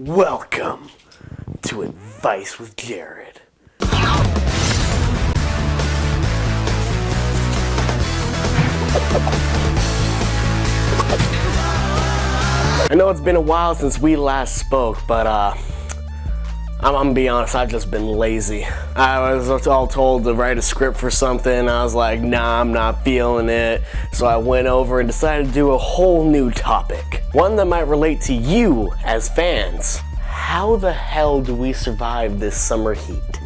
Welcome to Advice with Jared. I know it's been a while since we last spoke, but I'm gonna be honest, I've just been lazy. I was all told to write a script for something. I was like, nah, I'm not feeling it. So I went over and decided to do a whole new topic. One that might relate to you as fans. How the hell do we survive this summer heat?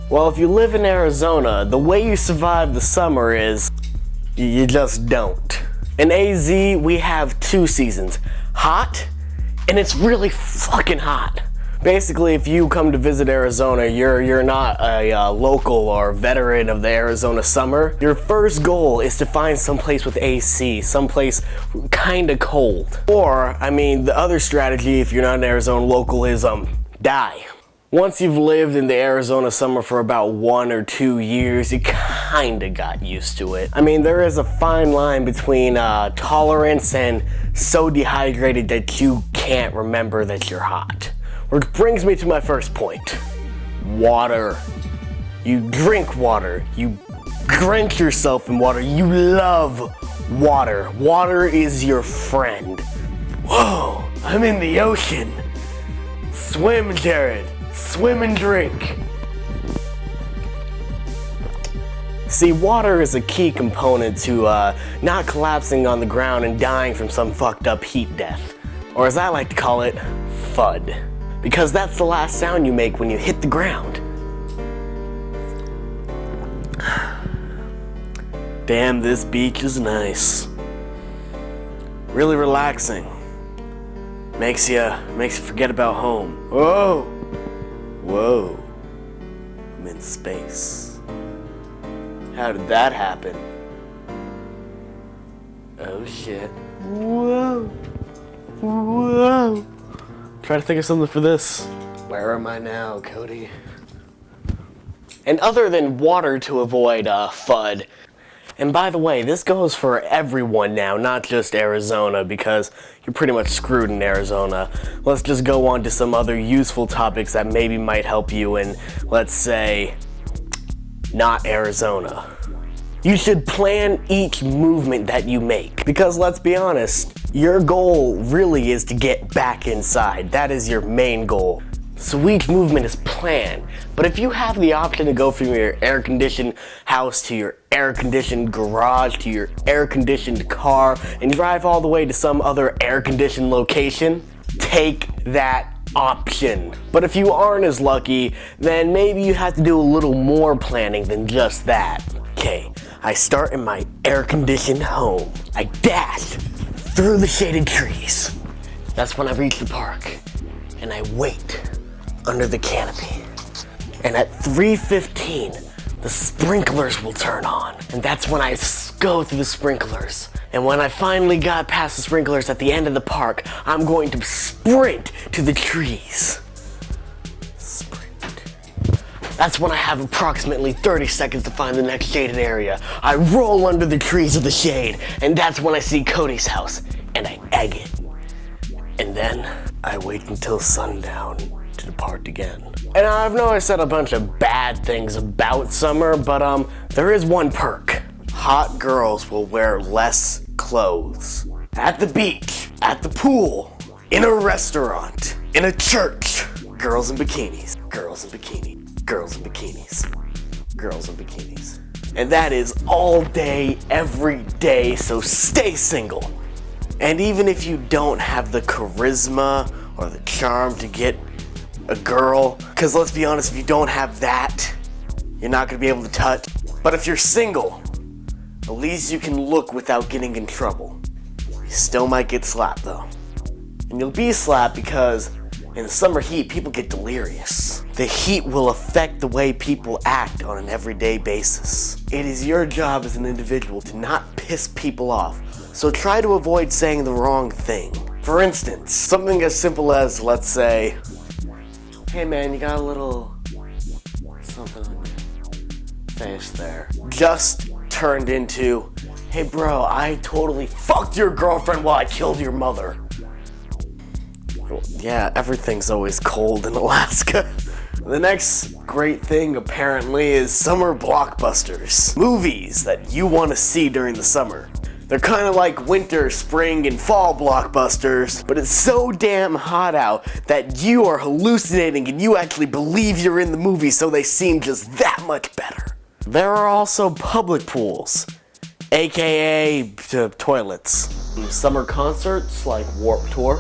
Well, if you live in Arizona, the way you survive the summer is you just don't. In AZ, we have two seasons. Hot, and it's really fucking hot. Basically, if you come to visit Arizona, you're not a local or veteran of the Arizona summer. Your first goal is to find someplace with AC, someplace kinda cold. Or, the other strategy if you're not an Arizona local is die. Once you've lived in the Arizona summer for about 1 or 2 years, you kinda got used to it. There is a fine line between tolerance and so dehydrated that you can't remember that you're hot. Which brings me to my first point. Water. You drink water. You drench yourself in water. You love water. Water is your friend. Whoa, I'm in the ocean. Swim, Jared. Swim and drink. See, water is a key component to not collapsing on the ground and dying from some fucked up heat death. Or as I like to call it, FUD. Because that's the last sound you make when you hit the ground. Damn, this beach is nice. Really relaxing. Makes you forget about home. Whoa. I'm in space. How did that happen? Oh shit. Whoa. Try to think of something for this. Where am I now, Cody? And other than water to avoid FUD, and by the way, this goes for everyone now, not just Arizona, because you're pretty much screwed in Arizona. Let's just go on to some other useful topics that maybe might help you in, let's say, not Arizona. You should plan each movement that you make. Because let's be honest, your goal really is to get back inside. That is your main goal. So each movement is planned. But if you have the option to go from your air-conditioned house to your air-conditioned garage to your air-conditioned car and drive all the way to some other air-conditioned location, take that option. But if you aren't as lucky, then maybe you have to do a little more planning than just that. Okay, I start in my air-conditioned home. I dash through the shaded trees. That's when I reach the park, and I wait under the canopy. And at 3:15, the sprinklers will turn on. And that's when I go through the sprinklers. And when I finally got past the sprinklers at the end of the park, I'm going to sprint to the trees. That's when I have approximately 30 seconds to find the next shaded area. I roll under the trees of the shade, and that's when I see Cody's house, and I egg it. And then I wait until sundown to depart again. And I know I said a bunch of bad things about summer, but there is one perk. Hot girls will wear less clothes. At the beach, at the pool, in a restaurant, in a church. Girls in bikinis, girls in bikinis. Girls in bikinis. Girls in bikinis. And that is all day, every day, so stay single. And even if you don't have the charisma or the charm to get a girl, because let's be honest, if you don't have that, you're not going to be able to touch. But if you're single, at least you can look without getting in trouble. You still might get slapped though. And you'll be slapped because in the summer heat, people get delirious. The heat will affect the way people act on an everyday basis. It is your job as an individual to not piss people off, so try to avoid saying the wrong thing. For instance, something as simple as, let's say, hey man, you got a little something on your face there. Just turned into, hey bro, I totally fucked your girlfriend while I killed your mother. Yeah, everything's always cold in Alaska. The next great thing, apparently, is summer blockbusters. Movies that you want to see during the summer. They're kind of like winter, spring, and fall blockbusters, but it's so damn hot out that you are hallucinating and you actually believe you're in the movie, so they seem just that much better. There are also public pools, aka toilets. Summer concerts like Warped Tour.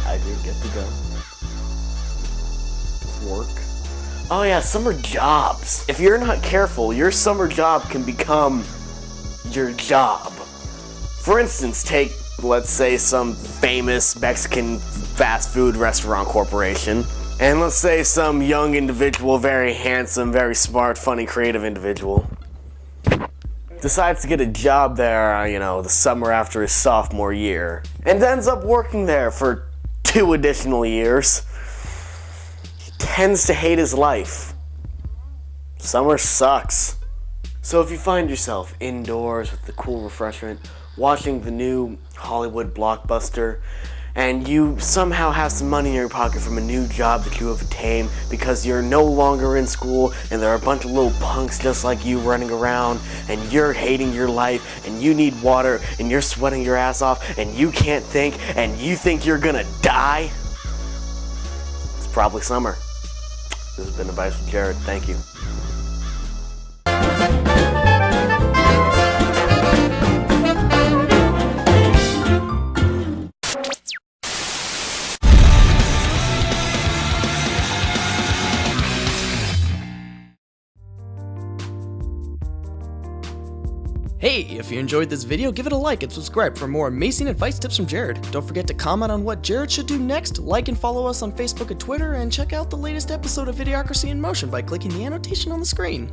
I did get to go. Work. Oh yeah, summer jobs. If you're not careful, your summer job can become your job. For instance, take, let's say, some famous Mexican fast food restaurant corporation, and let's say some young individual, very handsome, very smart, funny, creative individual, decides to get a job there, the summer after his sophomore year, and ends up working there for 2 additional years. He tends to hate his life. Summer sucks. So if you find yourself indoors with the cool refreshment, watching the new Hollywood blockbuster, and you somehow have some money in your pocket from a new job that you have attained because you're no longer in school and there are a bunch of little punks just like you running around, and you're hating your life and you need water and you're sweating your ass off and you can't think and you think you're gonna die, it's probably summer. This has been Advice with Jared. Thank you. Hey, if you enjoyed this video, give it a like and subscribe for more amazing advice tips from Jared. Don't forget to comment on what Jared should do next, like and follow us on Facebook and Twitter, and check out the latest episode of Idiocracy in Motion by clicking the annotation on the screen.